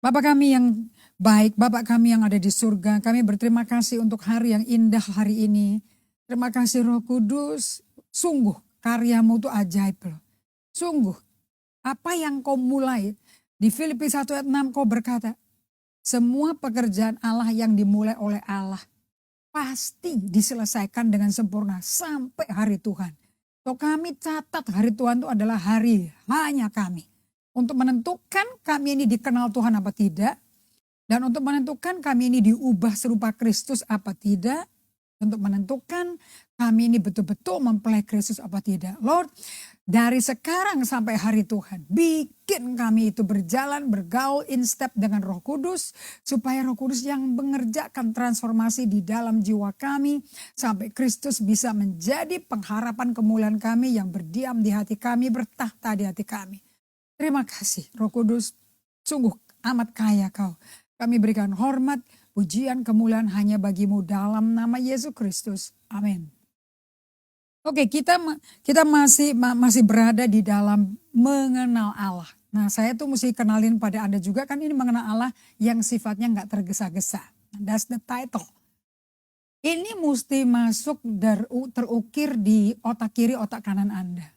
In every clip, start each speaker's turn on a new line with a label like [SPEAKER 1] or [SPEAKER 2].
[SPEAKER 1] Bapa kami yang baik, Bapa kami yang ada di surga, kami berterima kasih untuk hari yang indah hari ini. Terima kasih Roh Kudus, sungguh karyamu itu ajaib loh. Sungguh, apa yang kau mulai di Filipi 1 ayat 6 kau berkata, semua pekerjaan Allah yang dimulai oleh Allah pasti diselesaikan dengan sempurna sampai hari Tuhan. So kami catat hari Tuhan itu adalah hari hanya kami. Untuk menentukan kami ini dikenal Tuhan apa tidak. Dan untuk menentukan kami ini diubah serupa Kristus apa tidak. Untuk menentukan kami ini betul-betul mempelai Kristus apa tidak. Lord, dari sekarang sampai hari Tuhan, bikin kami itu berjalan, bergaul in step dengan Roh Kudus. Supaya Roh Kudus yang mengerjakan transformasi di dalam jiwa kami. Sampai Kristus bisa menjadi pengharapan kemuliaan kami yang berdiam di hati kami, bertahta di hati kami. Terima kasih Roh Kudus, sungguh amat kaya kau. Kami berikan hormat, pujian, kemuliaan hanya bagimu dalam nama Yesus Kristus. Amin. Oke, kita masih berada di dalam mengenal Allah. Nah, saya tuh mesti kenalin pada Anda juga kan ini mengenal Allah yang sifatnya nggak tergesa-gesa. That's the title. Ini mesti masuk terukir di otak kiri, otak kanan Anda.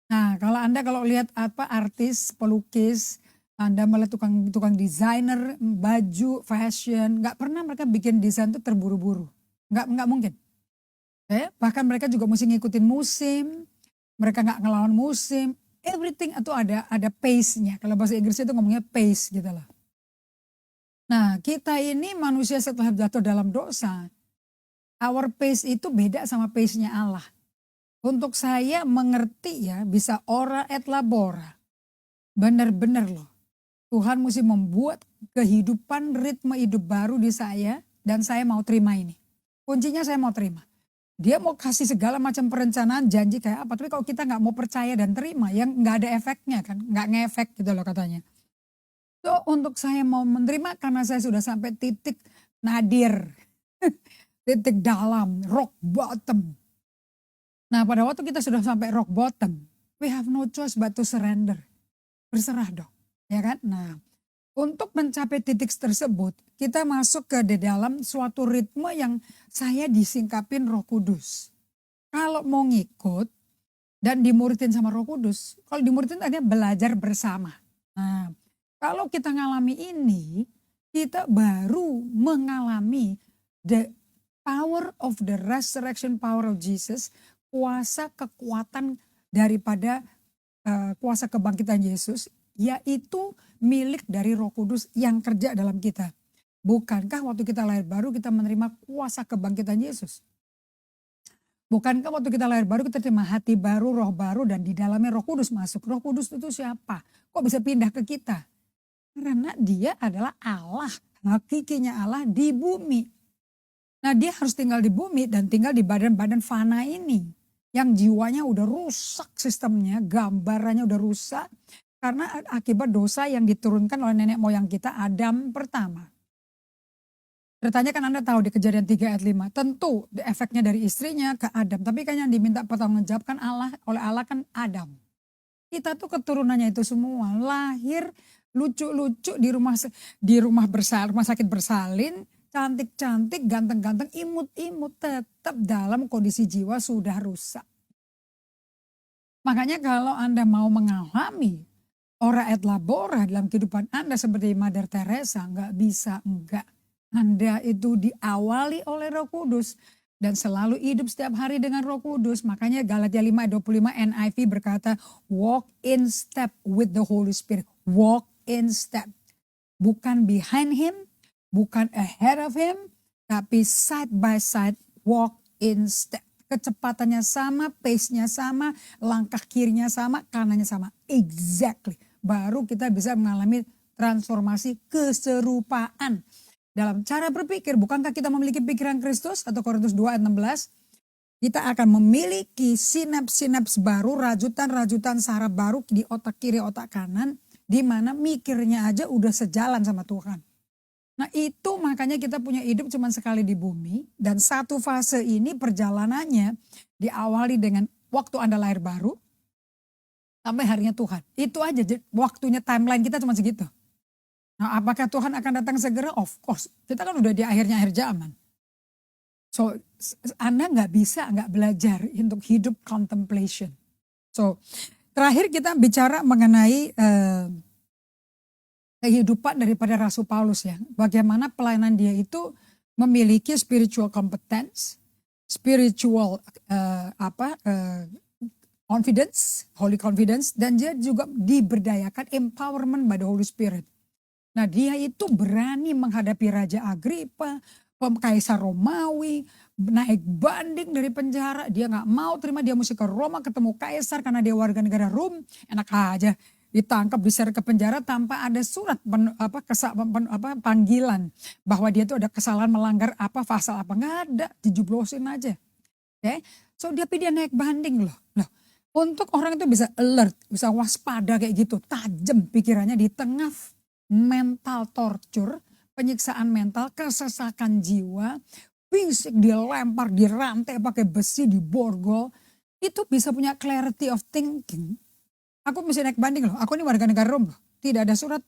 [SPEAKER 1] Nah, kalau lihat apa artis, pelukis, Anda melihat tukang desainer, baju, fashion, nggak pernah mereka bikin desain itu terburu-buru. Nggak mungkin. Bahkan mereka juga mesti ngikutin musim, mereka nggak ngelawan musim, everything itu ada pace-nya. Kalau bahasa Inggrisnya itu ngomongnya pace gitu loh. Nah, kita ini manusia setelah jatuh dalam dosa, our pace itu beda sama pace-nya Allah. Untuk saya mengerti ya, bisa ora et labora. Benar-benar loh. Tuhan mesti membuat kehidupan, ritme hidup baru di saya. Dan saya mau terima ini. Kuncinya saya mau terima. Dia mau kasih segala macam perencanaan, janji kayak apa. Tapi kalau kita gak mau percaya dan terima, yang gak ada efeknya kan. Gak ngefek gitu loh katanya. So untuk saya mau menerima karena saya sudah sampai titik nadir. Titik dalam, rock bottom. Nah pada waktu kita sudah sampai rock bottom, we have no choice but to surrender. Berserah dong, ya kan? Nah untuk mencapai titik tersebut, kita masuk ke dalam suatu ritme yang saya disingkapin Roh Kudus. Kalau mau ngikut dan dimuridin sama Roh Kudus, kalau dimuridin artinya belajar bersama. Nah kalau kita ngalami ini, kita baru mengalami the power of the resurrection power of Jesus, kuasa kekuatan daripada kuasa kebangkitan Yesus, yaitu milik dari Roh Kudus yang kerja dalam kita. Bukankah waktu kita lahir baru kita menerima kuasa kebangkitan Yesus? Bukankah waktu kita lahir baru kita terima hati baru, roh baru dan di dalamnya Roh Kudus masuk. Roh Kudus itu siapa? Kok bisa pindah ke kita? Karena dia adalah Allah, hakikinya Allah di bumi. Nah dia harus tinggal di bumi dan tinggal di badan-badan fana ini. Yang jiwanya udah rusak sistemnya, gambarannya udah rusak. Karena akibat dosa yang diturunkan oleh nenek moyang kita Adam pertama. Ceritanya kan Anda tahu di Kejadian 3 ayat 5. Tentu efeknya dari istrinya ke Adam. Tapi kan yang diminta pertanggungjawabkan oleh Allah kan Adam. Kita tuh keturunannya itu semua. Lahir lucu-lucu di rumah sakit bersalin. Cantik-cantik, ganteng-ganteng, imut-imut, tetap dalam kondisi jiwa sudah rusak. Makanya kalau Anda mau mengalami ora et labora dalam kehidupan Anda seperti Mother Teresa, nggak bisa, enggak. Anda itu diawali oleh Roh Kudus dan selalu hidup setiap hari dengan Roh Kudus. Makanya Galatia 5 ayat 25 NIV berkata, walk in step with the Holy Spirit. Walk in step. Bukan behind him, bukan ahead of him, tapi side by side, walk in step. Kecepatannya sama, pace-nya sama, langkah kirinya sama, kanannya sama. Exactly. Baru kita bisa mengalami transformasi keserupaan. Dalam cara berpikir, bukankah kita memiliki pikiran Kristus? Atau Korintus 2 ayat 16. Kita akan memiliki sinaps-sinaps baru, rajutan-rajutan saraf baru di otak kiri, otak kanan. Di mana mikirnya aja udah sejalan sama Tuhan. Nah itu makanya kita punya hidup cuma sekali di bumi. Dan satu fase ini perjalanannya diawali dengan waktu Anda lahir baru. Sampai harinya Tuhan. Itu aja waktunya timeline kita cuma segitu. Nah, apakah Tuhan akan datang segera? Of course. Kita kan udah di akhir zaman. So, Anda nggak belajar untuk hidup contemplation. So, terakhir kita bicara mengenai kehidupan daripada Rasul Paulus ya. Bagaimana pelayanan dia itu memiliki spiritual competence, spiritual confidence, holy confidence, dan dia juga diberdayakan empowerment by the Holy Spirit. Nah, dia itu berani menghadapi Raja Agripa, Kaisar Romawi, naik banding dari penjara. Dia nggak mau terima, dia mesti ke Roma ketemu Kaisar karena dia warga negara Rom. Enak aja ditangkap, diseret ke penjara tanpa ada surat panggilan bahwa dia itu ada kesalahan melanggar pasal apa, nggak ada, dijublosin aja. Okay? So dia naik banding loh. Untuk orang itu bisa alert, bisa waspada kayak gitu, tajam pikirannya di tengah mental torture, penyiksaan mental, kesesakan jiwa, fisik dilempar, dirantai pakai besi, diborgol, itu bisa punya clarity of thinking. Aku mesti naik banding loh, aku ini warga negara Rom loh. Tidak ada surat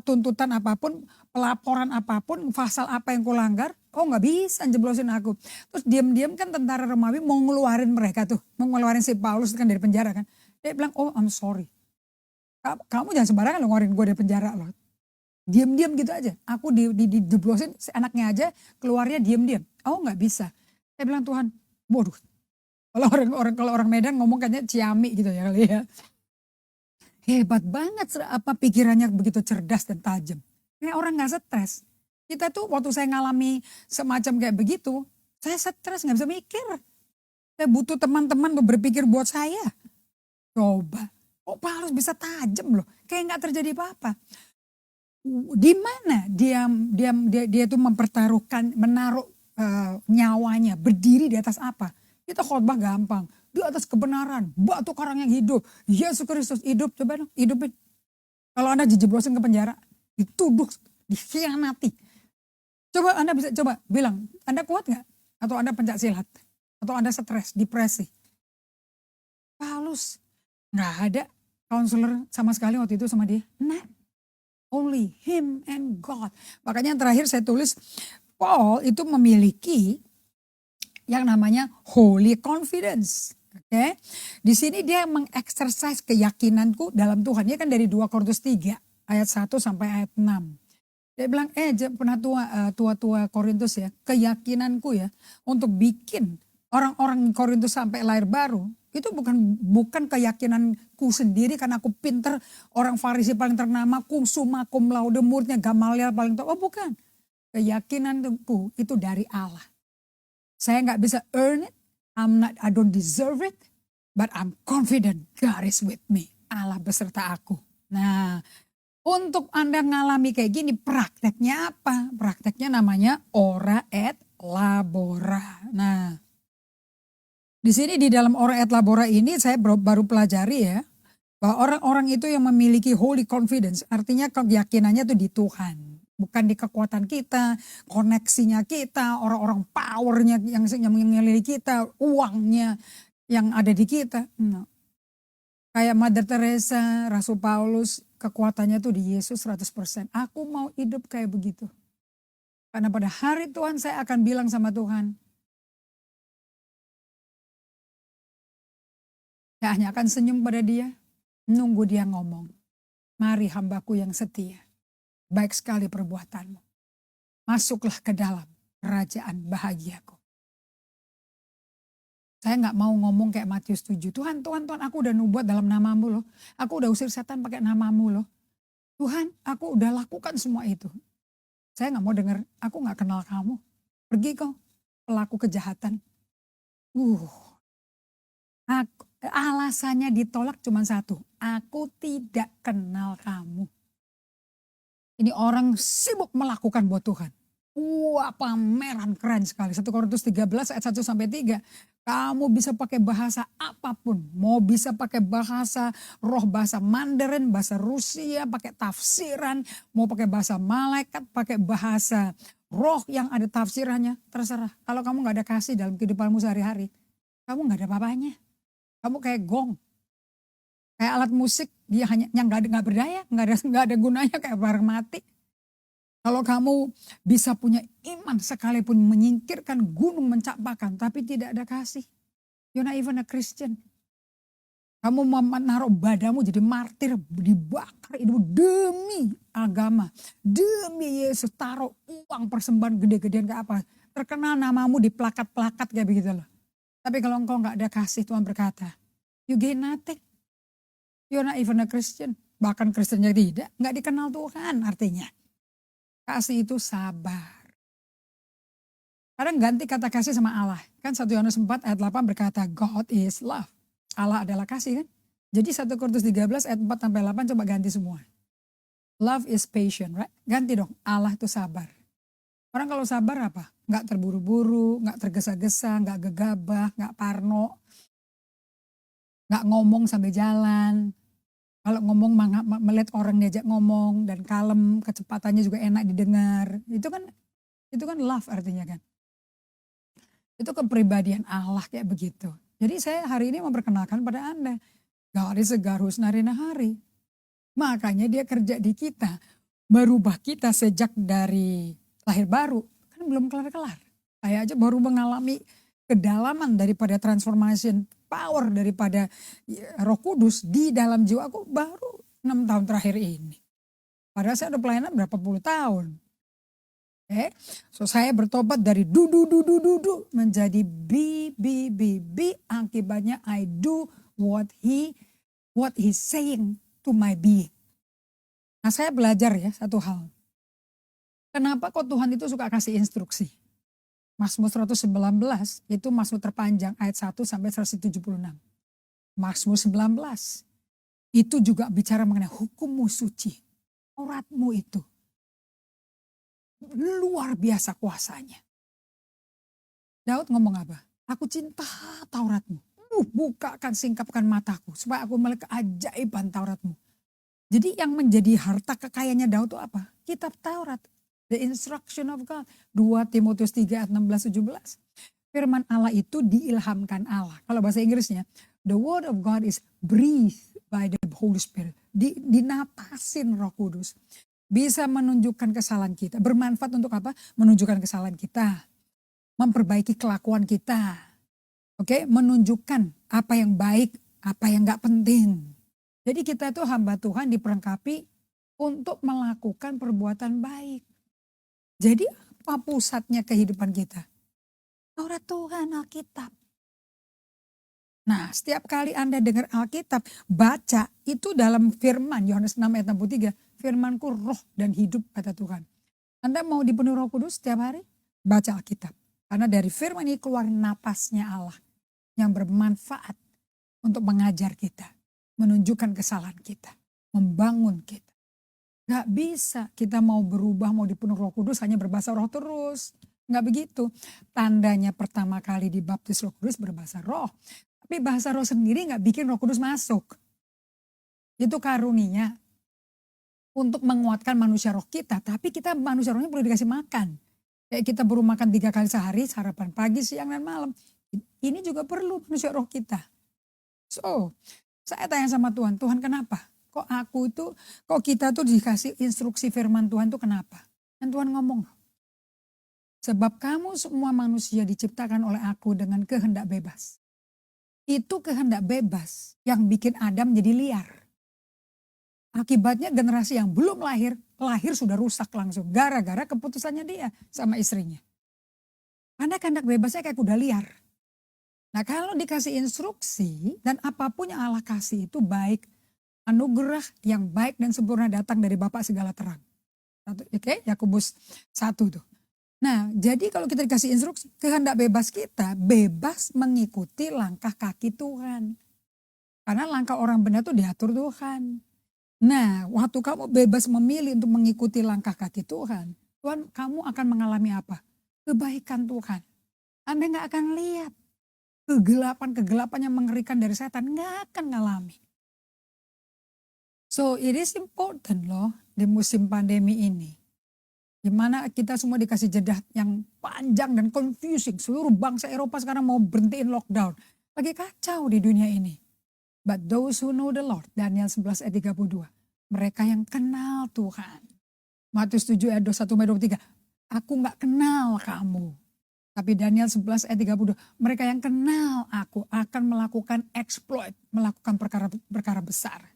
[SPEAKER 1] tuntutan apapun, pelaporan apapun, pasal apa yang kulanggar, nggak bisa jeblosin aku. Terus diam-diam kan tentara Romawi mau ngeluarin mereka tuh, mau ngeluarin si Paulus kan dari penjara kan. Dia bilang, oh I'm sorry. Kamu jangan sembarangan lo ngeluarin gue dari penjara loh. Diam-diam gitu aja. Aku dijeblosin, anaknya aja keluarnya diam-diam. Oh nggak bisa. Saya bilang Tuhan, bodoh. Kalau orang Medan ngomong kayaknya ciami gitu ya kali ya. Hebat banget pikirannya begitu cerdas dan tajam. Kayak orang gak stres. Kita tuh waktu saya ngalami semacam kayak begitu, saya stres gak bisa mikir. Saya butuh teman-teman berpikir buat saya. Coba, Paulus bisa tajam loh, kayak gak terjadi apa-apa. Di mana dia tuh mempertaruhkan, menaruh nyawanya, berdiri di atas apa? Kita khotbah gampang. Di atas kebenaran, batu karang yang hidup, Yesus Kristus hidup, coba dong hidupin. Kalau Anda dijeblosin ke penjara, dituduh, dikhianati. Coba Anda bisa coba bilang, Anda kuat gak? Atau Anda pencak silat? Atau Anda stres, depresi? Paulus, gak ada counselor sama sekali waktu itu sama dia. Nah, only him and God. Makanya yang terakhir saya tulis, Paul itu memiliki yang namanya holy confidence. Oke, di sini dia mengeksersis keyakinanku dalam Tuhan. Dia kan dari 2 Korintus 3 ayat 1 sampai ayat 6. Dia bilang, pernah tua Korintus ya, keyakinanku ya untuk bikin orang-orang Korintus sampai lahir baru. Itu bukan keyakinanku sendiri karena aku pinter, orang Farisi paling ternama, summa cum laude, muridnya Gamaliel paling tua. Oh bukan, keyakinanku itu dari Allah. Saya nggak bisa earn it. I don't deserve it, but I'm confident God is with me. Allah beserta aku. Nah, untuk Anda ngalami kayak gini, prakteknya apa? Prakteknya namanya ora et labora. Nah, di sini di dalam ora et labora ini saya baru pelajari ya, bahwa orang-orang itu yang memiliki holy confidence, artinya keyakinannya itu di Tuhan. Bukan di kekuatan kita, koneksinya kita, orang-orang powernya yang mengelilingi kita, uangnya yang ada di kita. Nah, kayak Mother Teresa, Rasul Paulus, kekuatannya tuh di Yesus 100%. Aku mau hidup kayak begitu. Karena pada hari Tuhan saya akan bilang sama Tuhan, saya hanya akan senyum pada dia, nunggu dia ngomong. Mari hambaku yang setia. Baik sekali perbuatanmu. Masuklah ke dalam kerajaan bahagiaku. Saya gak mau ngomong kayak Matius 7. Tuhan, aku udah nubuat dalam namamu loh. Aku udah usir setan pakai namamu loh. Tuhan, aku udah lakukan semua itu. Saya gak mau dengar, aku gak kenal kamu. Pergi kau, pelaku kejahatan. Alasannya ditolak cuma satu. Aku tidak kenal kamu. Ini orang sibuk melakukan buat Tuhan. Pameran keren sekali. 1 Korintus 13 ayat 1 sampai 3. Kamu bisa pakai bahasa apapun. Mau bisa pakai bahasa roh, bahasa Mandarin, bahasa Rusia, pakai tafsiran. Mau pakai bahasa malaikat, pakai bahasa roh yang ada tafsirannya. Terserah. Kalau kamu gak ada kasih dalam kehidupanmu sehari-hari, kamu gak ada apa-apanya. Kamu kayak gong. Kayak alat musik, dia hanya yang nggak berdaya, nggak ada gunanya, kayak barang mati. Kalau kamu bisa punya iman sekalipun menyingkirkan gunung mencapakan, tapi tidak ada kasih, you're not even a Christian. Kamu menaruh badanmu jadi martir, dibakar itu demi agama, demi Yesus, taruh uang persembahan gede-gedean kayak apa. Terkenal namamu di plakat-plakat kayak begitu loh. Tapi kalau engkau nggak ada kasih, Tuhan berkata, you gain nothing. You're not even a Christian. Bahkan Kristennya tidak, nggak dikenal Tuhan artinya. Kasih itu sabar. Kadang ganti kata kasih sama Allah. Kan 1 Yohanes 4 ayat 8 berkata, God is love. Allah adalah kasih kan. Jadi 1 Korintus 13 ayat 4 sampai 8 coba ganti semua. Love is patient, right? Ganti dong, Allah itu sabar. Orang kalau sabar apa? Nggak terburu-buru, nggak tergesa-gesa, nggak gegabah, nggak parno. Nggak ngomong sambil jalan. Kalau ngomong melihat orang diajak ngomong dan kalem, kecepatannya juga enak didengar. Itu kan love artinya kan. Itu kepribadian Allah kayak begitu. Jadi saya hari ini memperkenalkan pada Anda, God is a God who's not in a hurry. Makanya dia kerja di kita, merubah kita sejak dari lahir baru. Kan belum kelar-kelar. Saya aja baru mengalami kedalaman daripada transformation power daripada Roh Kudus di dalam jiwaku baru 6 tahun terakhir ini. Padahal saya udah pelayanan berapa puluh tahun. So saya bertobat dari du menjadi be. Akibatnya I do what he saying to my being. Nah saya belajar ya satu hal. Kenapa kok Tuhan itu suka kasih instruksi? Mazmur 119 itu Mazmur terpanjang ayat 1 sampai 176. Mazmur 19 itu juga bicara mengenai hukummu suci. Tauratmu itu luar biasa kuasanya. Daud ngomong apa? Aku cinta Tauratmu. Bukakan, singkapkan mataku supaya aku melihat keajaiban Tauratmu. Jadi yang menjadi harta kekayaannya Daud itu apa? Kitab Taurat. The instruction of God. 2 Timotius 3 ayat 16-17. Firman Allah itu diilhamkan Allah. Kalau bahasa Inggrisnya, the word of God is breathed by the Holy Spirit. Dinapasin Roh Kudus. Bisa menunjukkan kesalahan kita. Bermanfaat untuk apa? Menunjukkan kesalahan kita. Memperbaiki kelakuan kita. Oke, menunjukkan apa yang baik, apa yang gak penting. Jadi kita itu hamba Tuhan diperlengkapi untuk melakukan perbuatan baik. Jadi apa pusatnya kehidupan kita? Taurat Tuhan, Alkitab. Nah setiap kali Anda dengar Alkitab, baca itu dalam firman, Yohanes 6 ayat 63. Firmanku roh dan hidup kata Tuhan. Anda mau dipenuhi Roh Kudus setiap hari? Baca Alkitab. Karena dari firman ini keluar napasnya Allah. Yang bermanfaat untuk mengajar kita. Menunjukkan kesalahan kita. Membangun kita. Gak bisa kita mau berubah, mau dipenuhi Roh Kudus hanya berbahasa roh terus. Gak begitu. Tandanya pertama kali dibaptis Roh Kudus berbahasa roh. Tapi bahasa roh sendiri gak bikin Roh Kudus masuk. Itu karunia. Untuk menguatkan manusia roh kita. Tapi kita manusia rohnya perlu dikasih makan. Kayak kita baru makan 3 kali sehari, sarapan pagi, siang dan malam. Ini juga perlu manusia roh kita. So, saya tanya sama Tuhan, Tuhan kenapa? Kok kita tuh dikasih instruksi firman Tuhan tuh kenapa? Dan Tuhan ngomong, sebab kamu semua manusia diciptakan oleh aku dengan kehendak bebas. Itu kehendak bebas yang bikin Adam jadi liar. Akibatnya generasi yang belum lahir sudah rusak langsung. Gara-gara keputusannya dia sama istrinya. Karena kehendak bebasnya kayak kuda liar. Nah kalau dikasih instruksi dan apapun yang Allah kasih itu baik. Anugerah yang baik dan sempurna datang dari Bapa segala terang. Oke, Yakobus 1 tuh. Nah jadi kalau kita dikasih instruksi, kehendak bebas kita bebas mengikuti langkah kaki Tuhan. Karena langkah orang benar tuh diatur Tuhan. Nah, waktu kamu bebas memilih untuk mengikuti langkah kaki Tuhan, kamu akan mengalami apa? Kebaikan Tuhan. Anda gak akan lihat kegelapan yang mengerikan dari setan, gak akan ngalami. So it is important loh di musim pandemi ini. Dimana kita semua dikasih jeda yang panjang dan confusing. Seluruh bangsa Eropa sekarang mau berhentiin lockdown. Lagi kacau di dunia ini. But those who know the Lord, Daniel 11 ayat 32. Mereka yang kenal Tuhan. Matius 7 ayat 21-23. Aku gak kenal kamu. Tapi Daniel 11 ayat 32. Mereka yang kenal aku akan melakukan exploit. Melakukan perkara besar.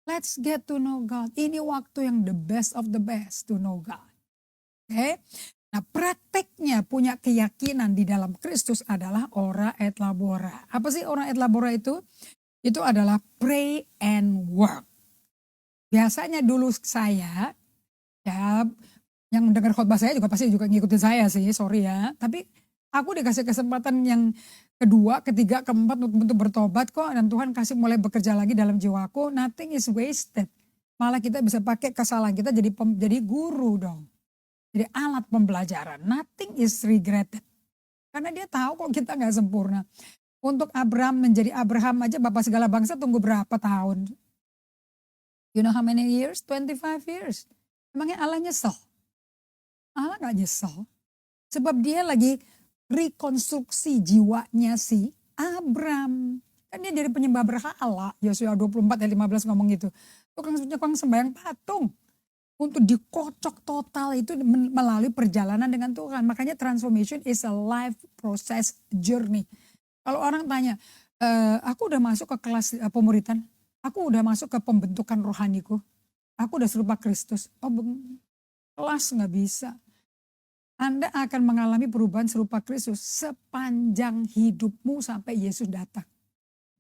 [SPEAKER 1] Let's get to know God. Ini waktu yang the best of the best to know God. Oke. Nah, prakteknya punya keyakinan di dalam Kristus adalah ora et labora. Apa sih ora et labora itu? Itu adalah pray and work. Biasanya dulu saya, ya yang mendengar khotbah saya juga pasti juga ngikutin saya sih, sorry ya. Tapi aku dikasih kesempatan yang kedua, ketiga, keempat untuk bertobat kok. Dan Tuhan kasih mulai bekerja lagi dalam jiwaku, nothing is wasted. Malah kita bisa pakai kesalahan kita jadi guru dong. Jadi alat pembelajaran, nothing is regretted. Karena dia tahu kok kita gak sempurna. Untuk Abraham menjadi Abraham aja Bapak segala bangsa tunggu berapa tahun? You know how many years? 25 years. Emangnya Allah nyesel? Allah gak nyesel. Sebab dia lagi rekonstruksi jiwanya si Abraham. Kan dia dari penyembah berhala. Yosua 24 ayat 15 ngomong gitu. Tukang sembahyang patung. Untuk dikocok total itu melalui perjalanan dengan Tuhan. Makanya transformation is a life process journey. Kalau orang tanya, aku udah masuk ke kelas pemuritan, aku udah masuk ke pembentukan rohaniku, aku udah serupa Kristus. Oh, kelas gak bisa. Anda akan mengalami perubahan serupa Kristus sepanjang hidupmu sampai Yesus datang.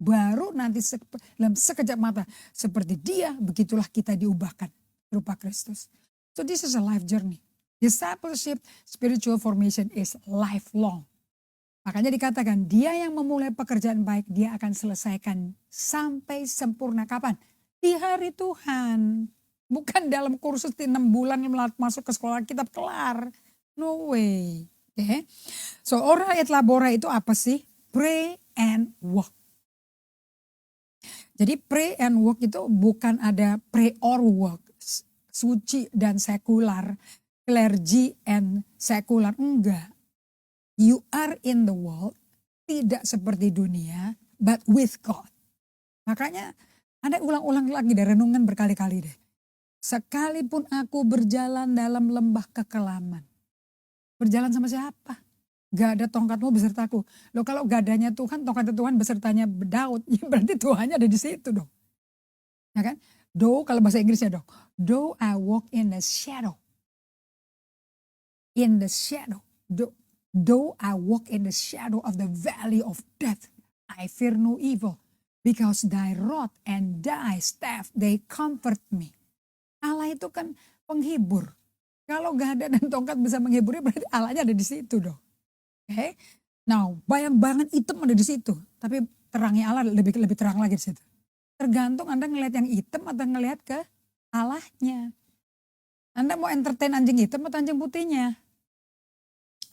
[SPEAKER 1] Baru nanti dalam sekejap mata, seperti dia, begitulah kita diubahkan. Serupa Kristus. So this is a life journey. Discipleship, spiritual formation is lifelong. Makanya dikatakan dia yang memulai pekerjaan baik dia akan selesaikan sampai sempurna kapan? Di hari Tuhan. Bukan dalam kursus 6 bulan masuk ke sekolah kitab kelar. No way. Okay. So ora et labora itu apa sih? Pray and work. Jadi pray and work itu bukan ada pray or work. Suci dan sekular, clergy and sekular, enggak. You are in the world, tidak seperti dunia, but with God. Makanya Anda ulang-ulang lagi deh, renungan berkali-kali deh. Sekalipun aku berjalan dalam lembah kekelaman. Berjalan sama siapa? Gak ada tongkatmu besertaku. Loh kalau gak adanya Tuhan, tongkat Tuhan besertanya Daud, ya berarti Tuhannya ada di situ dong. Ya kan? Though kalau bahasa Inggrisnya dong. Though I walk in the shadow. In the shadow. Though I walk in the shadow of the valley of death. I fear no evil. Because thy rod and thy staff, they comfort me. Allah itu kan penghibur. Kalau gak ada dan tongkat bisa menghiburnya berarti Allahnya ada di situ dong. Okay? Now bayang-bayangan hitam ada di situ. Tapi terangnya Allah lebih terang lagi di situ. Tergantung Anda ngelihat yang hitam atau ngelihat ke Allahnya. Anda mau entertain anjing hitam atau anjing putihnya?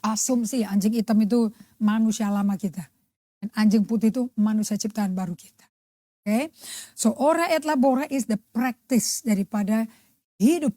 [SPEAKER 1] Asumsi anjing hitam itu manusia lama kita. Dan anjing putih itu manusia ciptaan baru kita. Oke. Okay? So ora et labora is the practice daripada hidup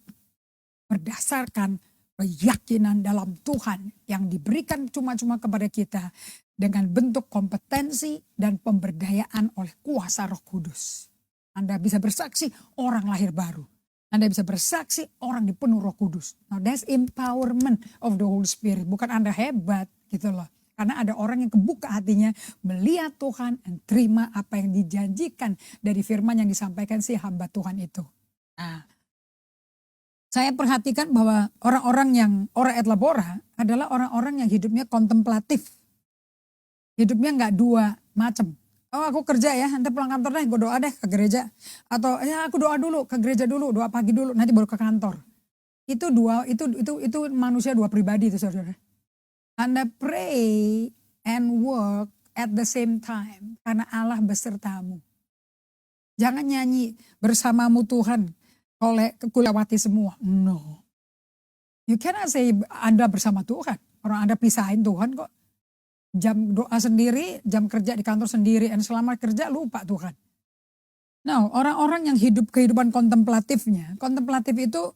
[SPEAKER 1] berdasarkan keyakinan dalam Tuhan yang diberikan cuma-cuma kepada kita dengan bentuk kompetensi dan pemberdayaan oleh kuasa Roh Kudus. Anda bisa bersaksi orang lahir baru. Anda bisa bersaksi orang dipenuhi Roh Kudus. Now that's empowerment of the Holy Spirit. Bukan Anda hebat gitu loh. Karena ada orang yang kebuka hatinya melihat Tuhan dan terima apa yang dijanjikan dari firman yang disampaikan si hamba Tuhan itu. Nah, saya perhatikan bahwa orang-orang yang ora et labora adalah orang-orang yang hidupnya kontemplatif. Hidupnya nggak dua macam. Oh aku kerja ya, nanti pulang kantor deh, gue doa deh ke gereja. Atau ya aku doa dulu ke gereja dulu, doa pagi dulu, nanti baru ke kantor. Itu manusia dua pribadi itu saudara. Anda pray and work at the same time karena Allah besertamu. Jangan nyanyi bersamamu Tuhan, oleh kulewati semua. No. You cannot say Anda bersama Tuhan. Orang Anda pisahin Tuhan kok. Jam doa sendiri, jam kerja di kantor sendiri, dan selama kerja lupa Tuhan. Nah, orang-orang yang hidup kehidupan kontemplatifnya, kontemplatif itu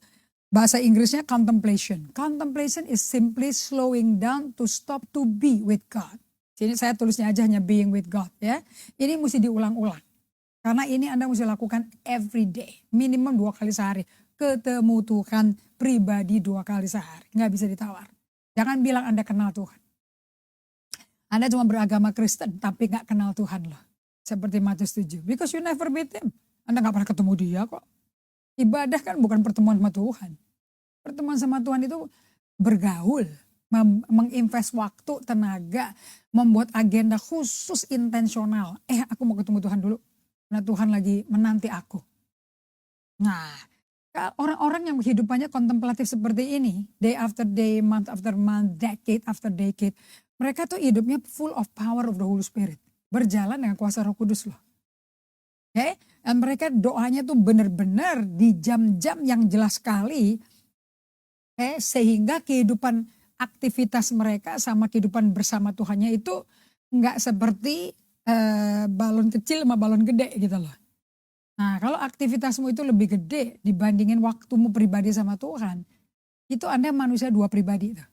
[SPEAKER 1] bahasa Inggrisnya contemplation. Contemplation is simply slowing down to stop to be with God. Sini saya tulisnya aja hanya being with God ya. Ini mesti diulang-ulang. Karena ini Anda mesti lakukan every day. Minimum 2 kali sehari. Ketemu Tuhan pribadi 2 kali sehari. Nggak bisa ditawar. Jangan bilang Anda kenal Tuhan. Anda cuma beragama Kristen tapi nggak kenal Tuhan loh. Seperti Matius 7. Because you never meet him. Anda nggak pernah ketemu dia kok. Ibadah kan bukan pertemuan sama Tuhan. Pertemuan sama Tuhan itu bergaul, menginvest waktu, tenaga, membuat agenda khusus intensional. Aku mau ketemu Tuhan dulu, karena Tuhan lagi menanti aku. Nah, orang-orang yang kehidupannya kontemplatif seperti ini, day after day, month after month, decade after decade, mereka tuh hidupnya full of power of the Holy Spirit. Berjalan dengan kuasa Roh Kudus loh. Oke, dan mereka doanya tuh benar-benar di jam-jam yang jelas sekali. Sehingga kehidupan aktivitas mereka sama kehidupan bersama Tuhannya itu nggak seperti balon kecil sama balon gede gitu loh. Nah kalau aktivitasmu itu lebih gede dibandingin waktumu pribadi sama Tuhan, itu Anda manusia 2 pribadi tuh.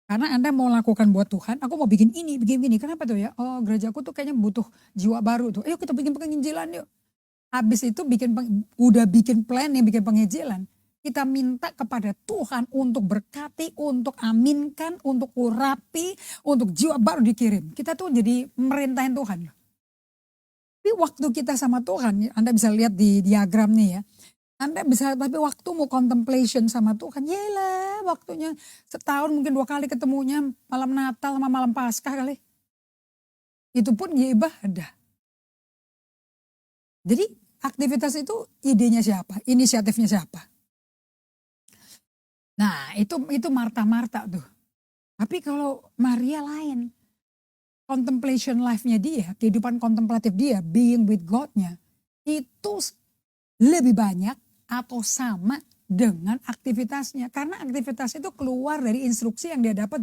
[SPEAKER 1] Karena Anda mau lakukan buat Tuhan, aku mau bikin ini, kenapa tuh ya? Oh gerejaku tuh kayaknya butuh jiwa baru tuh, ayo kita bikin penginjilan yuk. Habis itu udah bikin plan yang bikin penginjilan. Kita minta kepada Tuhan untuk berkati, untuk aminkan, untuk urapi, untuk jiwa baru dikirim. Kita tuh jadi merintahin Tuhan. Tapi waktu kita sama Tuhan, Anda bisa lihat di diagram nih ya. Anda bisa, tapi waktu mau contemplation sama Tuhan, yelah waktunya setahun mungkin 2 kali ketemunya malam Natal sama malam Paskah kali. Itu pun ya ibadah. Jadi aktivitas itu idenya siapa? Inisiatifnya siapa? Nah itu Marta tuh. Tapi kalau Maria lain. Contemplation life-nya dia, kehidupan kontemplatif dia, being with God-nya. Itu lebih banyak atau sama dengan aktivitasnya. Karena aktivitas itu keluar dari instruksi yang dia dapat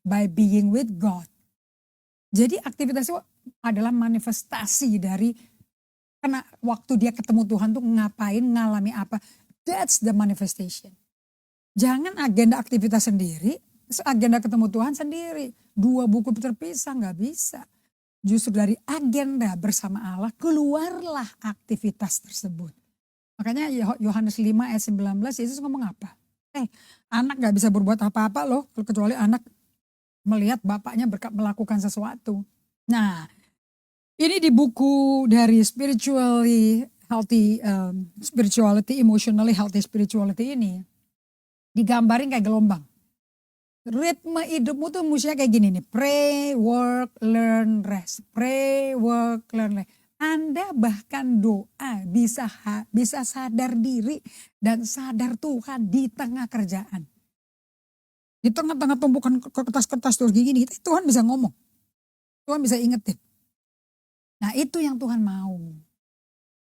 [SPEAKER 1] by being with God. Jadi aktivitas itu adalah manifestasi dari karena waktu dia ketemu Tuhan tuh ngapain, ngalami apa. That's the manifestation. Jangan agenda aktivitas sendiri, agenda ketemu Tuhan sendiri. 2 buku terpisah nggak bisa. Justru dari agenda bersama Allah keluarlah aktivitas tersebut. Makanya Yohanes 5 ayat 19 Yesus ngomong apa? Anak gak bisa berbuat apa-apa loh kecuali anak melihat bapaknya melakukan sesuatu. Nah ini di buku dari spiritually healthy, emotionally healthy spirituality ini digambarin kayak gelombang. Ritme hidupmu tuh mustinya kayak gini nih, pray, work, learn, rest. Pray, work, learn, rest. Anda bahkan doa bisa sadar diri dan sadar Tuhan di tengah kerjaan. Di tengah-tengah tumpukan kertas-kertas tuh gini, Tuhan bisa ngomong. Tuhan bisa ingetin. Nah itu yang Tuhan mau.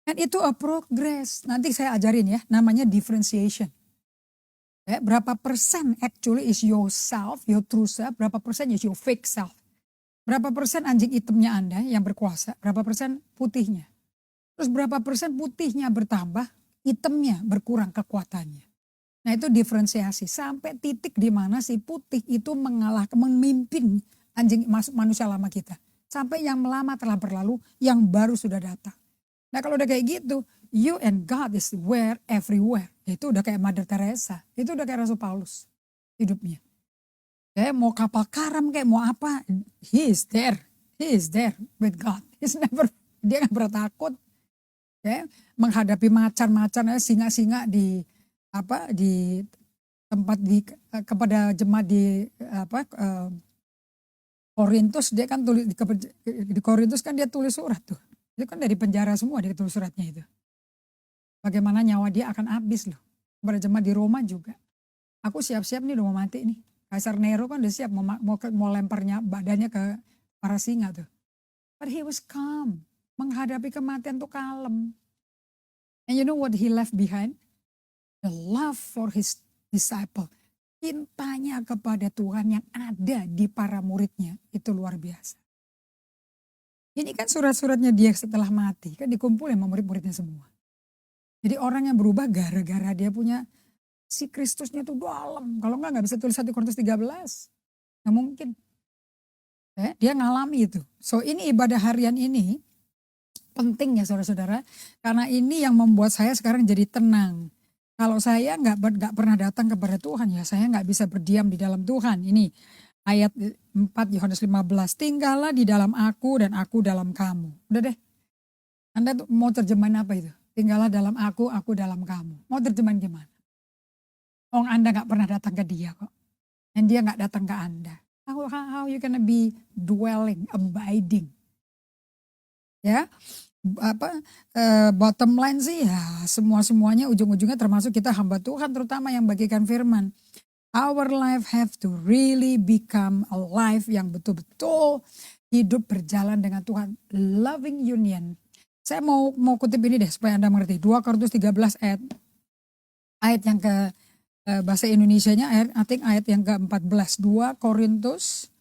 [SPEAKER 1] Dan itu a progress. Nanti saya ajarin ya, namanya differentiation. Berapa persen actually is yourself, your true self, berapa persen is your fake self. Berapa persen anjing hitamnya Anda yang berkuasa, berapa persen putihnya. Terus berapa persen putihnya bertambah, hitamnya berkurang kekuatannya. Nah itu diferensiasi sampai titik di mana si putih itu memimpin anjing manusia lama kita. Sampai yang lama telah berlalu, yang baru sudah datang. Nah kalau udah kayak gitu, you and God is everywhere. Itu udah kayak Mother Teresa, itu udah kayak Rasul Paulus hidupnya. Kayak mau kapal karam kayak mau apa, he is there with God. Dia gak pernah takut. Menghadapi macan-macan, singa-singa di tempat kepada jemaat di Korintus, dia kan tulis di Korintus kan dia tulis surat tuh. Itu kan dari penjara semua dia tulis suratnya itu. Bagaimana nyawa dia akan habis loh. Pada jemaat di Roma juga. Aku siap-siap nih udah mau mati nih. Kaisar Nero kan udah siap mau lemparnya badannya ke para singa tuh. But he was calm. Menghadapi kematian tuh kalem. And you know what he left behind? The love for his disciple. Cintanya kepada Tuhan yang ada di para muridnya itu luar biasa. Ini kan surat-suratnya dia setelah mati kan dikumpulin sama murid-muridnya semua. Jadi orang yang berubah gara-gara dia punya si Kristusnya tuh dalam. Kalau enggak bisa tulis 1 Korintus 13. Nggak mungkin. Dia ngalami itu. So ini ibadah harian ini penting ya saudara-saudara. Karena ini yang membuat saya sekarang jadi tenang. Kalau saya nggak pernah datang kepada Tuhan, ya saya nggak bisa berdiam di dalam Tuhan. Ini ayat 4 Yohanes 15. Tinggallah di dalam aku dan aku dalam kamu. Udah deh. Anda tuh mau terjemahin apa itu? Tinggallah dalam aku dalam kamu. Mau terjemahin gimana? Anda nggak pernah datang ke dia kok. Dan dia nggak datang ke Anda. How you gonna be dwelling, abiding? Ya, bottom line sih ya semuanya ujung-ujungnya termasuk kita hamba Tuhan, terutama yang bagikan firman. Our life have to really become a life yang betul-betul hidup berjalan dengan Tuhan, loving union. Saya mau kutip ini deh supaya Anda mengerti. 2 Korintus 13 ayat yang ke bahasa Indonesianya ayat yang ke-14. 2 Korintus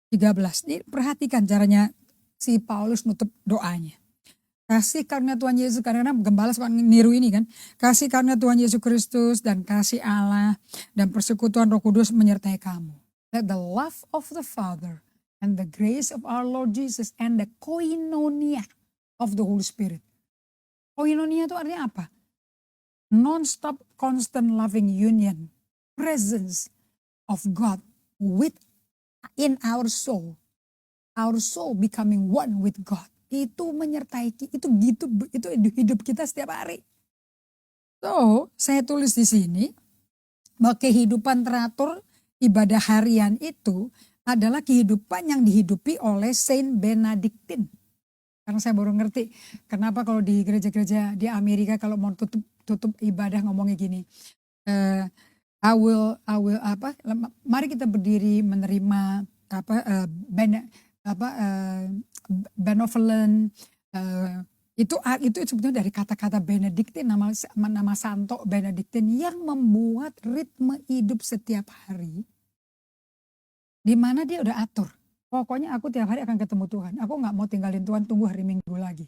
[SPEAKER 1] 13. Ini perhatikan caranya si Paulus nutup doanya. Kasih karunia Tuhan Yesus, karena gembala suka niru ini kan. Kasih karunia Tuhan Yesus Kristus dan kasih Allah dan persekutuan Roh Kudus menyertai kamu. Let the love of the Father and the grace of our Lord Jesus and the koinonia of the Holy Spirit. Koinonia itu artinya apa? Non-stop constant loving union, presence of God in our soul becoming one with God. Itu menyertai itu hidup kita setiap hari. So, saya tulis di sini bahwa kehidupan teratur ibadah harian itu adalah kehidupan yang dihidupi oleh Saint Benedictine. Karena saya baru ngerti kenapa kalau di gereja-gereja di Amerika kalau mau tutup ibadah ngomongnya gini. Mari kita berdiri menerima benevolent, itu sebetulnya dari kata-kata Benedictine, nama Santo Benedictine yang membuat ritme hidup setiap hari, di mana dia udah atur. Pokoknya aku tiap hari akan ketemu Tuhan. Aku nggak mau tinggalin Tuhan, tunggu hari Minggu lagi.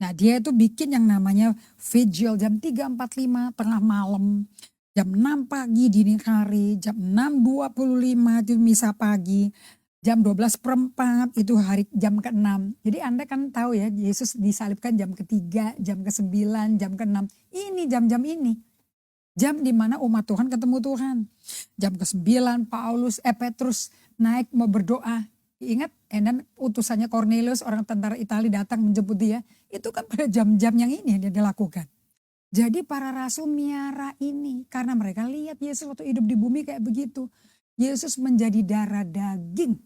[SPEAKER 1] Nah dia itu bikin yang namanya vigil jam 3.45 tengah malam, jam 6 pagi dini hari, jam 6.25 itu misa pagi. Jam 12:04 itu hari jam ke-6. Jadi Anda kan tahu ya, Yesus disalibkan jam ke-3, jam ke-9, jam ke-6. Ini jam-jam ini. Jam di mana umat Tuhan ketemu Tuhan. Jam ke-9 Petrus naik mau berdoa. Ingat, dan utusannya Cornelius, orang tentara Italia datang menjemput dia. Itu kan pada jam-jam yang ini dia dilakukan. Jadi para rasul miara ini karena mereka lihat Yesus waktu hidup di bumi kayak begitu. Yesus menjadi darah daging.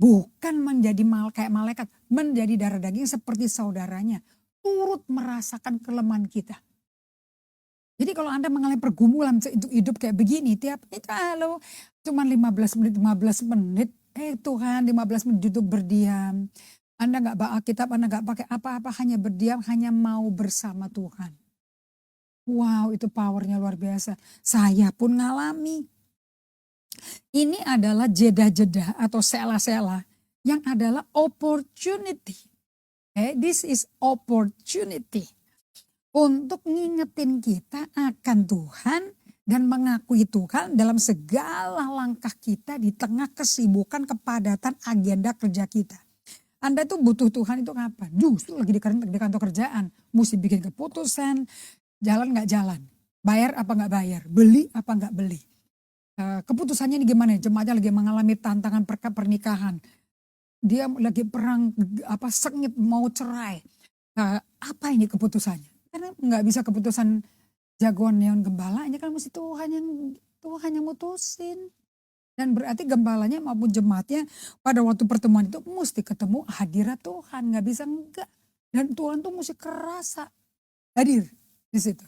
[SPEAKER 1] Bukan menjadi kayak malaikat. Menjadi darah daging seperti saudaranya. Turut merasakan kelemahan kita. Jadi kalau Anda mengalami pergumulan untuk hidup kayak begini. Cuma 15 menit. Tuhan 15 menit duduk berdiam. Anda gak bawa Alkitab, Anda gak pakai apa-apa. Hanya berdiam, hanya mau bersama Tuhan. Wow, itu powernya luar biasa. Saya pun ngalami. Ini adalah jeda-jeda atau sela-sela yang adalah opportunity. This is opportunity untuk ngingetin kita akan Tuhan dan mengakui Tuhan dalam segala langkah kita di tengah kesibukan kepadatan agenda kerja kita. Anda tuh butuh Tuhan itu kapan? Justru lagi di kantor kerjaan, mesti bikin keputusan, jalan gak jalan, bayar apa gak bayar, beli apa gak beli. Keputusannya ini gimana? Jemaatnya lagi mengalami tantangan pernikahan. Dia lagi perang sengit mau cerai. Apa ini keputusannya? Karena nggak bisa keputusan jagoan neon gembalanya, kan mesti Tuhan yang mutusin. Dan berarti gembalanya maupun jemaatnya pada waktu pertemuan itu mesti ketemu hadirat Tuhan, nggak bisa enggak. Dan Tuhan tuh mesti kerasa hadir di situ.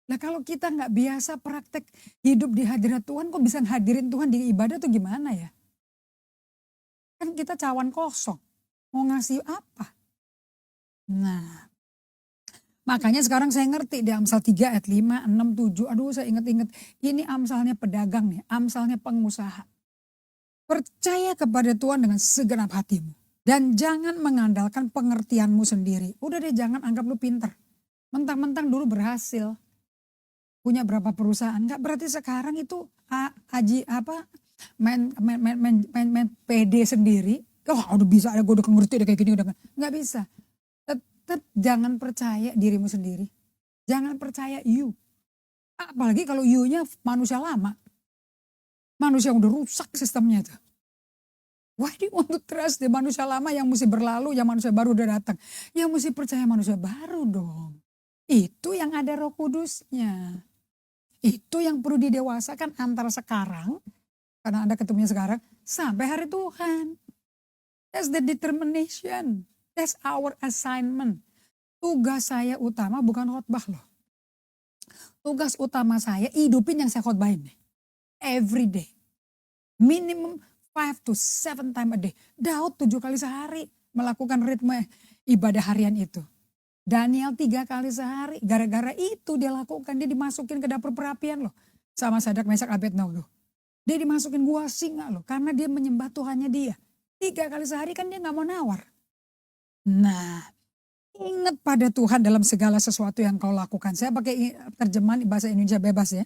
[SPEAKER 1] Nah kalau kita nggak biasa praktek hidup di hadirat Tuhan, kok bisa hadirin Tuhan di ibadah tuh gimana ya? Kan kita cawan kosong, mau ngasih apa? Nah, makanya sekarang saya ngerti di Amsal 3 ayat 5, 6, 7. Aduh saya inget-inget, ini amsalnya pedagang nih, amsalnya pengusaha. Percaya kepada Tuhan dengan segenap hatimu. Dan jangan mengandalkan pengertianmu sendiri. Udah deh, jangan anggap lu pinter. Mentang-mentang dulu berhasil. Punya berapa perusahaan, nggak berarti sekarang itu main pede sendiri, Oh udah bisa, gue udah ngerti udah kayak gini. Nggak bisa. Tetap jangan percaya dirimu sendiri. Jangan percaya you. Apalagi kalau you-nya manusia lama. Manusia yang udah rusak sistemnya tuh. Why do you want to trust the manusia lama yang mesti berlalu, yang manusia baru udah datang. Yang mesti percaya manusia baru dong. Itu yang ada Roh Kudusnya. Itu yang perlu didewasakan antara sekarang, karena Anda ketemunya sekarang, sampai hari Tuhan. That's the determination. That's our assignment. Tugas saya utama bukan khotbah loh. Tugas utama saya hidupin yang saya khotbahin. Every day. Minimum 5 to 7 times a day. Daud 7 kali sehari melakukan ritme ibadah harian itu. Daniel 3 kali sehari. Gara-gara itu dia lakukan. Dia dimasukin ke dapur perapian loh. Sama Sadrak, Mesak, Abednego. Dia dimasukin gua singa loh. Karena dia menyembah Tuhannya dia. 3 kali sehari kan dia gak mau nawar. Nah, ingat pada Tuhan dalam segala sesuatu yang kau lakukan. Saya pakai terjemahan bahasa Indonesia bebas ya.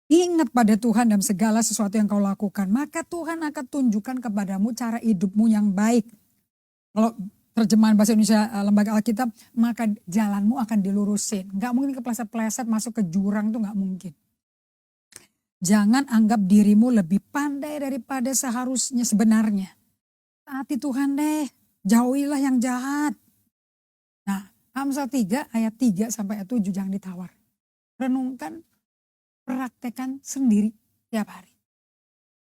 [SPEAKER 1] Ingat pada Tuhan dalam segala sesuatu yang kau lakukan. Maka Tuhan akan tunjukkan kepadamu cara hidupmu yang baik. Kalau terjemahan bahasa Indonesia Lembaga Alkitab, maka jalanmu akan dilurusin. Gak mungkin kepleset-pleset masuk ke jurang tuh gak mungkin. Jangan anggap dirimu lebih pandai daripada seharusnya sebenarnya. Taati Tuhan deh, jauhilah yang jahat. Nah, Amsal 3 ayat 3 sampai ayat 7 jangan ditawar. Renungkan, praktekkan sendiri tiap hari.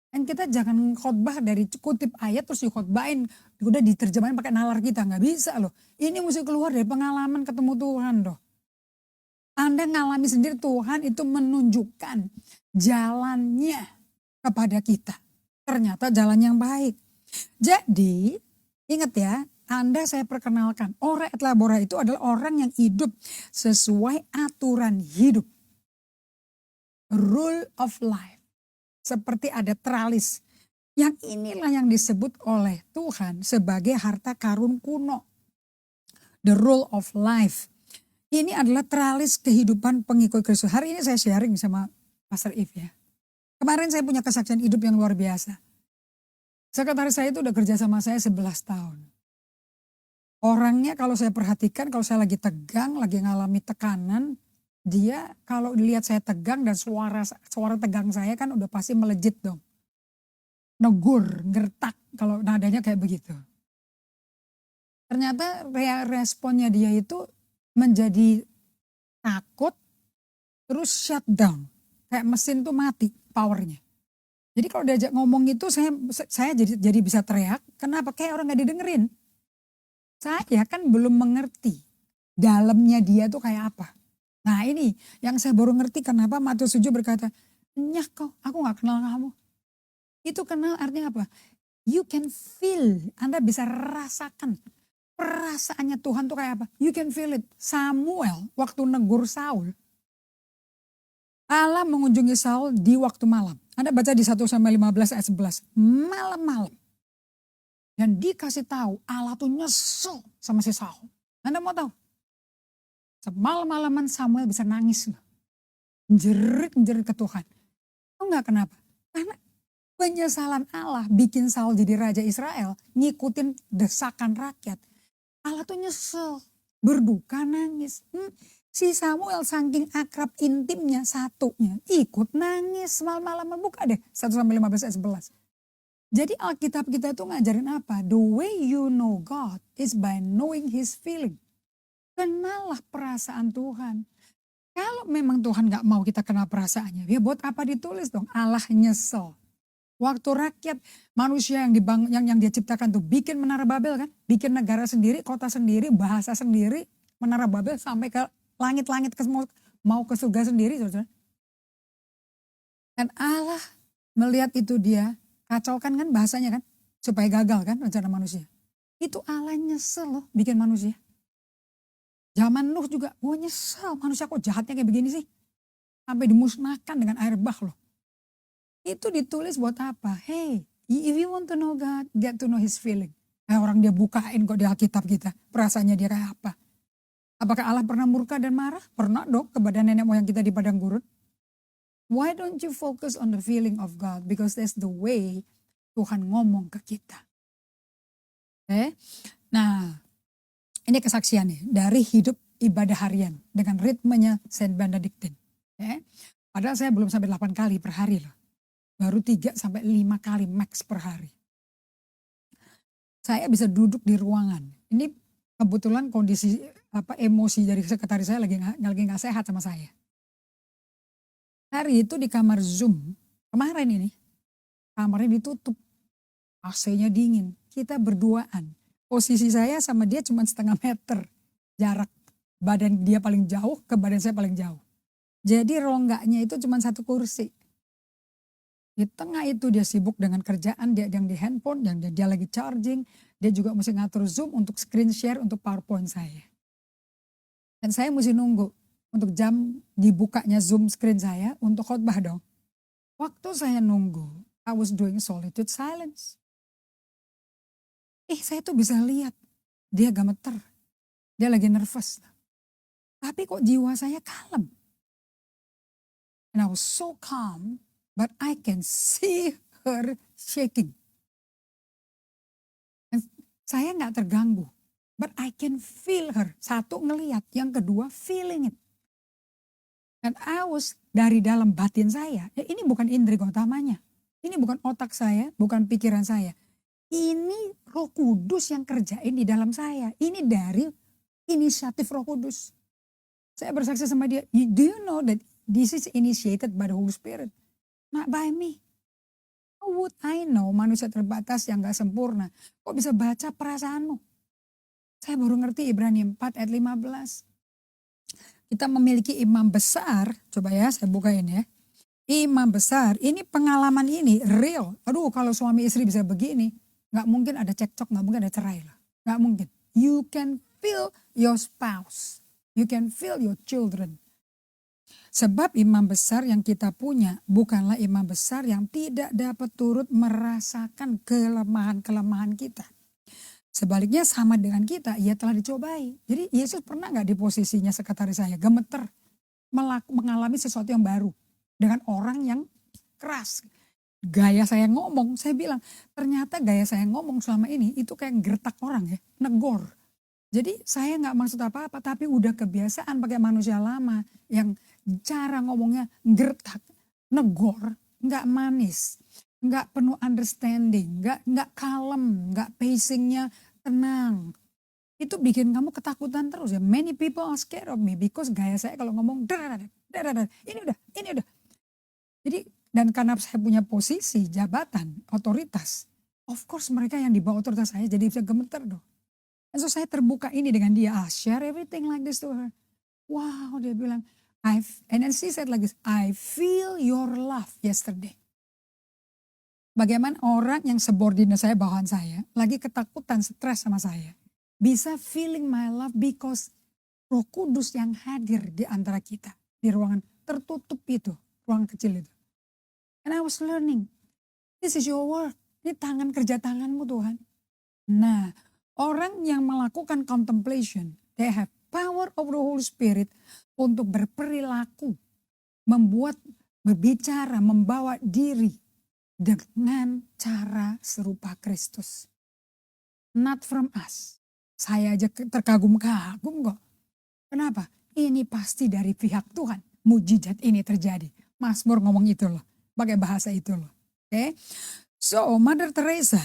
[SPEAKER 1] Dan kita jangan khotbah dari kutip ayat terus dikhotbahin. Udah diterjemahin pakai nalar kita. Gak bisa loh. Ini mesti keluar dari pengalaman ketemu Tuhan loh. Anda ngalami sendiri Tuhan itu menunjukkan jalannya kepada kita. Ternyata jalan yang baik. Jadi ingat ya, Anda saya perkenalkan. Ora et labora itu adalah orang yang hidup sesuai aturan hidup. Rule of life. Seperti ada teralis. Yang inilah yang disebut oleh Tuhan sebagai harta karun kuno. The rule of life. Ini adalah teralis kehidupan pengikut Kristus. Hari ini saya sharing sama Pastor If ya. Kemarin saya punya kesaksian hidup yang luar biasa. Sekretaris saya itu udah kerja sama saya 11 tahun. Orangnya kalau saya perhatikan, kalau saya lagi tegang, lagi ngalami tekanan, dia kalau dilihat saya tegang dan suara tegang saya kan udah pasti melejit dong. Negur, gertak kalau nadanya kayak begitu. Ternyata responnya dia itu menjadi takut terus shutdown. Kayak mesin tuh mati powernya. Jadi kalau diajak ngomong itu saya jadi bisa teriak. Kenapa? Kayak orang gak didengerin. Saya kan belum mengerti dalamnya dia tuh kayak apa. Nah ini yang saya baru ngerti kenapa Matius 7 berkata, nyah kau, aku gak kenal kamu. Itu kenal artinya apa? You can feel, Anda bisa rasakan perasaannya Tuhan tuh kayak apa. You can feel it. Samuel waktu negur Saul, Allah mengunjungi Saul di waktu malam. Anda baca di 1 Samuel 15 ayat 11. Malam-malam. Dan dikasih tahu Allah tuh nyesel sama si Saul. Anda mau tahu? Semalam-malaman Samuel bisa nangis. Jerit-jerit ke Tuhan. Tahu gak kenapa? Karena penyesalan Allah bikin Saul jadi raja Israel. Ngikutin desakan rakyat. Allah tuh nyesel. Berduka nangis. Si Samuel saking akrab intimnya satunya. Ikut nangis malam-malaman. Buka deh 1 Samuel 15 ayat 11. Jadi Alkitab kita tuh ngajarin apa? The way you know God is by knowing His feeling. Kenallah perasaan Tuhan. Kalau memang Tuhan gak mau kita kenal perasaannya, ya buat apa ditulis dong? Allah nyesel. Waktu rakyat manusia yang dia ciptakan tuh bikin menara Babel kan, bikin negara sendiri, kota sendiri, bahasa sendiri, menara Babel sampai ke langit-langit mau ke surga sendiri, saudara. Dan Allah melihat itu dia kacaukan kan bahasanya kan, supaya gagal kan rencana manusia. Itu Allah nyesel loh bikin manusia. Zaman Nuh juga, gue nyesel manusia kok jahatnya kayak begini sih. Sampai dimusnahkan dengan air bah loh. Itu ditulis buat apa? Hey, if you want to know God, get to know His feeling. Orang dia bukain kok di Alkitab kita, perasaannya dia kayak apa. Apakah Allah pernah murka dan marah? Pernah dong kepada nenek moyang kita di padang gurun. Why don't you focus on the feeling of God? Because that's the way Tuhan ngomong ke kita. Oke. Nah, ini kesaksiannya dari hidup ibadah harian dengan ritmenya Saint Benedictine. Oke. Padahal saya belum sampai 8 kali per hari loh. Baru 3 sampai 5 kali max per hari. Saya bisa duduk di ruangan. Ini kebetulan kondisi emosi dari sekretaris saya lagi nggak sehat sama saya. Hari itu di kamar Zoom, kemarin ini, kamarnya ditutup, AC-nya dingin, kita berduaan. Posisi saya sama dia cuma setengah meter jarak, badan dia paling jauh ke badan saya paling jauh. Jadi rongganya itu cuma satu kursi. Di tengah itu dia sibuk dengan kerjaan, dia yang di handphone, yang dia lagi charging, dia juga mesti ngatur Zoom untuk screen share untuk PowerPoint saya. Dan saya mesti nunggu untuk jam dibukanya Zoom screen saya untuk khotbah dong. Waktu saya nunggu, I was doing solitude silence. Saya tuh bisa lihat dia gemeter, dia lagi nervous. Tapi kok jiwa saya kalem. And I was so calm, but I can see her shaking. Dan saya gak terganggu, but I can feel her. Satu ngeliat, yang kedua feeling it. Dan I was dari dalam batin saya, ini bukan indera utamanya. Ini bukan otak saya, bukan pikiran saya. Ini Roh Kudus yang kerjain di dalam saya. Ini dari inisiatif Roh Kudus. Saya bersaksi sama dia, do you know that this is initiated by the Holy Spirit? Not by me. How would I know manusia terbatas yang gak sempurna? Kok bisa baca perasaanmu? Saya baru ngerti Ibrani 4 ayat 15. Kita memiliki imam besar, coba ya saya bukain ya. Imam besar, ini pengalaman ini real. Aduh kalau suami istri bisa begini, gak mungkin ada cekcok, gak mungkin ada cerai lah. Gak mungkin. You can feel your spouse, you can feel your children. Sebab imam besar yang kita punya bukanlah imam besar yang tidak dapat turut merasakan kelemahan-kelemahan kita. Sebaliknya sama dengan kita, ia telah dicobai. Jadi Yesus pernah gak di posisinya sekretaris saya, gemeter, mengalami sesuatu yang baru. Dengan orang yang keras. Gaya saya ngomong, saya bilang ternyata gaya saya ngomong selama ini itu kayak gertak orang ya, negor. Jadi saya gak maksud apa-apa, tapi udah kebiasaan pakai manusia lama yang cara ngomongnya gertak, negor, gak manis, gak penuh understanding, gak kalem, gak pacingnya tenang. Itu bikin kamu ketakutan terus ya. Many people are scared of me because gaya saya kalau ngomong ini udah. Jadi dan karena saya punya posisi, jabatan, otoritas, of course mereka yang di bawah otoritas saya jadi bisa gemeter dong. Dan so saya terbuka ini dengan dia, share everything like this to her. Wow, dia bilang, and then she said like this, I feel your love yesterday. Bagaimana orang yang subordinate saya, bawahan saya, lagi ketakutan, stres sama saya, bisa feeling my love because Roh Kudus yang hadir di antara kita, di ruangan tertutup itu, ruangan kecil itu. And I was learning, this is your work, ini tangan kerja tanganmu Tuhan. Nah, orang yang melakukan contemplation, they have power of the Holy Spirit untuk berperilaku, membuat, berbicara, membawa diri dengan cara serupa Kristus. Not from us. Saya aja terkagum-kagum kok. Kenapa? Ini pasti dari pihak Tuhan. Mujizat ini terjadi. Mazmur ngomong itu loh. Pakai bahasa itu loh. Okay? So Mother Teresa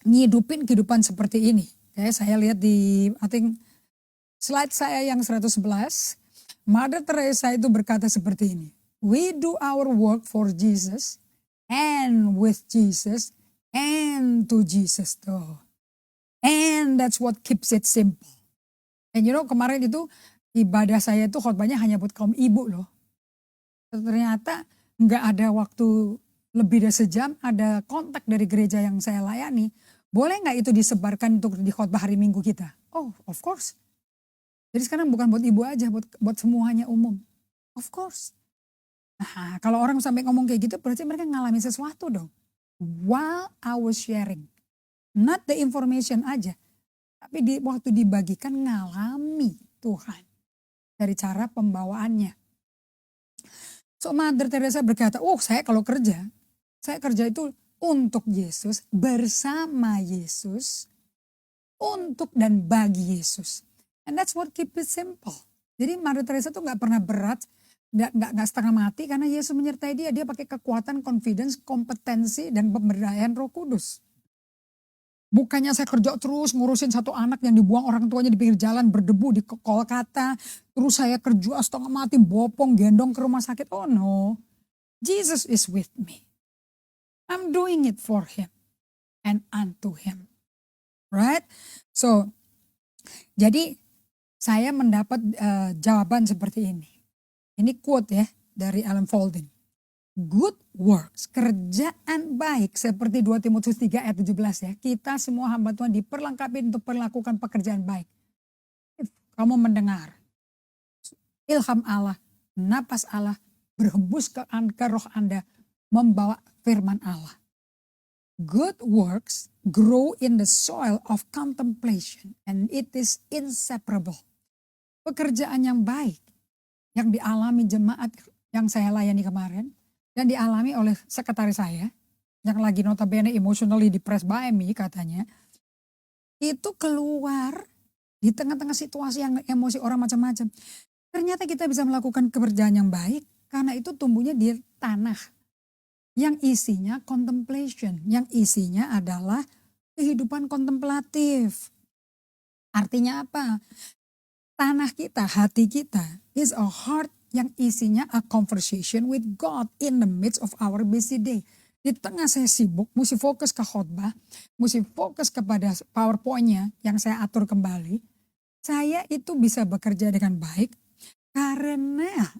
[SPEAKER 1] ngidupin kehidupan seperti ini. Okay? Saya lihat di slide saya yang 111. Mother Teresa itu berkata seperti ini. We do our work for Jesus and with Jesus and to Jesus tuh. And that's what keeps it simple. And you know kemarin itu ibadah saya itu khotbahnya hanya buat kaum ibu loh. Ternyata nggak ada waktu lebih dari sejam, ada kontak dari gereja yang saya layani. Boleh nggak itu disebarkan untuk di khotbah hari Minggu kita? Oh, of course. Jadi sekarang bukan buat ibu aja, buat semuanya umum. Of course. Nah, kalau orang sampai ngomong kayak gitu berarti mereka ngalamin sesuatu dong. While I was sharing. Not the information aja. Tapi waktu dibagikan ngalami Tuhan. Dari cara pembawaannya. So Mother Teresa berkata, saya kalau kerja, saya kerja itu untuk Yesus, bersama Yesus. untuk dan bagi Yesus. And that's what keep it simple. Jadi Mother Teresa tuh gak pernah berat, gak setengah mati karena Yesus menyertai dia. Dia pakai kekuatan, confidence, kompetensi, dan pemberdayaan Roh Kudus. Bukannya saya kerja terus ngurusin satu anak yang dibuang orang tuanya di pinggir jalan berdebu di Kolkata. Terus saya kerja setengah mati, bopong, gendong ke rumah sakit. Oh no, Jesus is with me. I'm doing it for Him and unto Him. Right? So, jadi saya mendapat jawaban seperti ini. Ini quote ya dari Alan Falding. Good works, kerjaan baik seperti 2 Timotius 3 ayat 17 ya. Kita semua hamba Tuhan diperlengkapi untuk melakukan pekerjaan baik. If kamu mendengar ilham Allah, napas Allah berhembus ke roh Anda membawa firman Allah. Good works grow in the soil of contemplation and it is inseparable. Pekerjaan yang baik yang dialami jemaat yang saya layani kemarin dan dialami oleh sekretaris saya yang lagi notabene emotionally depressed by me katanya, itu keluar di tengah-tengah situasi yang emosi orang macam-macam. Ternyata kita bisa melakukan pekerjaan yang baik karena itu tumbuhnya di tanah yang isinya contemplation, yang isinya adalah kehidupan kontemplatif. Artinya apa? Tanah kita, hati kita is a heart yang isinya a conversation with God in the midst of our busy day. Di tengah saya sibuk, mesti fokus ke khotbah, mesti fokus kepada PowerPoint-nya yang saya atur kembali. Saya itu bisa bekerja dengan baik karena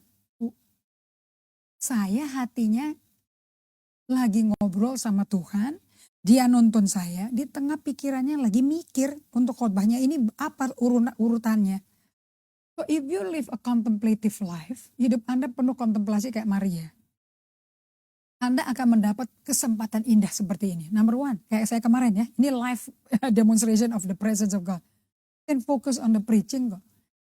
[SPEAKER 1] saya hatinya lagi ngobrol sama Tuhan. Dia nonton saya, di tengah pikirannya lagi mikir untuk khotbahnya ini apa urutannya. So if you live a contemplative life, hidup Anda penuh kontemplasi kayak Maria. Anda akan mendapat kesempatan indah seperti ini. Number one, kayak saya kemarin ya, ini live demonstration of the presence of God. Can focus on the preaching kok.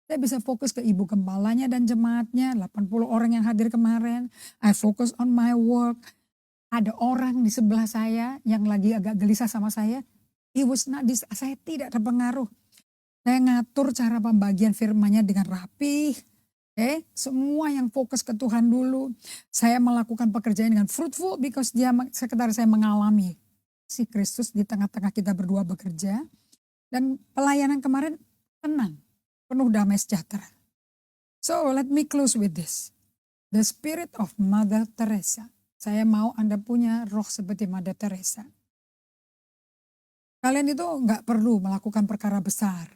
[SPEAKER 1] Saya bisa fokus ke ibu gembalanya dan jemaatnya, 80 orang yang hadir kemarin. I focus on my work. Ada orang di sebelah saya yang lagi agak gelisah sama saya. Saya tidak terpengaruh. Saya ngatur cara pembagian firman-Nya dengan rapih. Semua yang fokus ke Tuhan dulu. Saya melakukan pekerjaan dengan fruitful because sekedar saya mengalami si Kristus di tengah-tengah kita berdua bekerja. Dan pelayanan kemarin tenang, penuh damai sejahtera. So let me close with this. The spirit of Mother Teresa. Saya mau Anda punya roh seperti Mother Teresa. Kalian itu gak perlu melakukan perkara besar.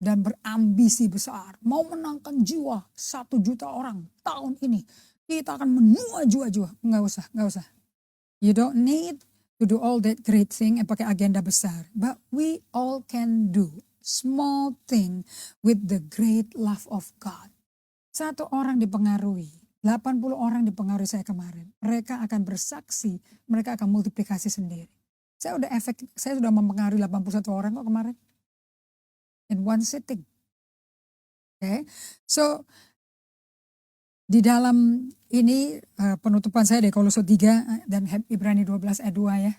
[SPEAKER 1] Dan berambisi besar. Mau menangkan jiwa 1 juta orang tahun ini. Kita akan menua jiwa-jiwa. Nggak usah. You don't need to do all that great thing pakai agenda besar. But we all can do small thing with the great love of God. 1 orang dipengaruhi. 80 orang dipengaruhi saya kemarin. Mereka akan bersaksi. Mereka akan multiplikasi sendiri. Saya sudah mempengaruhi 81 orang kok kemarin. In one sitting. So di dalam ini penutupan saya dari Kolose 3 dan Ibrani 12 ayat 2 ya.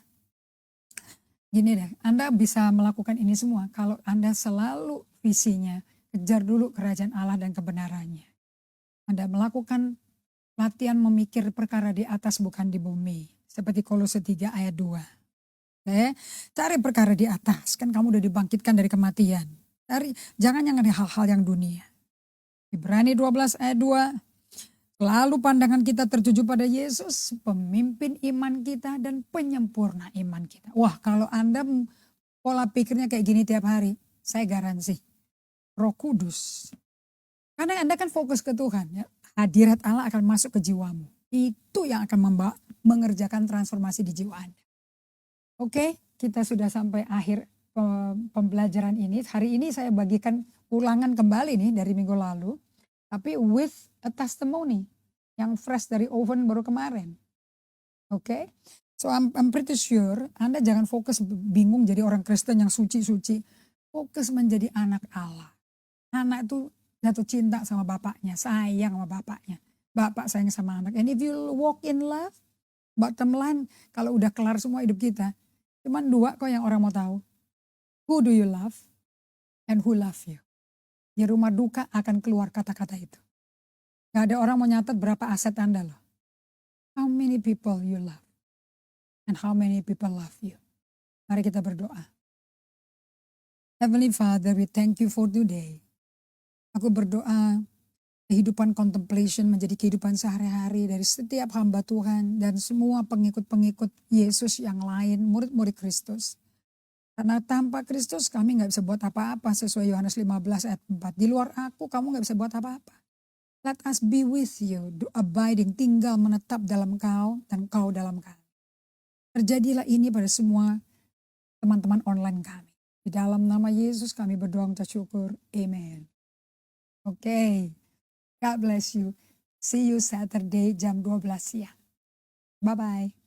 [SPEAKER 1] Gini deh, Anda bisa melakukan ini semua kalau Anda selalu visinya kejar dulu kerajaan Allah dan kebenarannya. Anda melakukan latihan memikir perkara di atas bukan di bumi. Seperti Kolose 3 ayat 2. Cari perkara di atas, kan kamu udah dibangkitkan dari kematian. Jangan yang ada hal-hal yang dunia. Ibrani 12 ayat 2. Lalu pandangan kita tertuju pada Yesus, pemimpin iman kita dan penyempurna iman kita. Wah, kalau Anda pola pikirnya kayak gini tiap hari, saya garansi Roh Kudus. Karena Anda kan fokus ke Tuhan, ya. Hadirat Allah akan masuk ke jiwamu. Itu yang akan mengerjakan transformasi di jiwa Anda. Oke, kita sudah sampai akhir pembelajaran ini. Hari ini saya bagikan ulangan kembali nih dari minggu lalu. Tapi with a testimony yang fresh dari oven baru kemarin. Oke. So I'm pretty sure Anda jangan fokus bingung jadi orang Kristen yang suci-suci. Fokus menjadi anak Allah. Anak itu jatuh cinta sama bapaknya, sayang sama bapaknya. Bapak sayang sama anak. And if you walk in love, bottom line kalau udah kelar semua hidup kita, cuman 2 kok yang orang mau tahu. Who do you love? And who love you? Di rumah duka akan keluar kata-kata itu. Gak ada orang mau nyatet berapa aset Anda loh. How many people you love? And how many people love you? Mari kita berdoa. Heavenly Father, we thank you for today. Aku berdoa kehidupan contemplation menjadi kehidupan sehari-hari dari setiap hamba Tuhan dan semua pengikut-pengikut Yesus yang lain, murid-murid Kristus. Karena tanpa Kristus kami gak bisa buat apa-apa sesuai Yohanes 15 ayat 4. Di luar aku kamu gak bisa buat apa-apa. Let us be with you, abiding, tinggal menetap dalam kau dan kau dalam kami. Terjadilah ini pada semua teman-teman online kami. Di dalam nama Yesus kami berdoa minta syukur. Amen. Oke. God bless you. See you Saturday jam 12 siang. Bye-bye.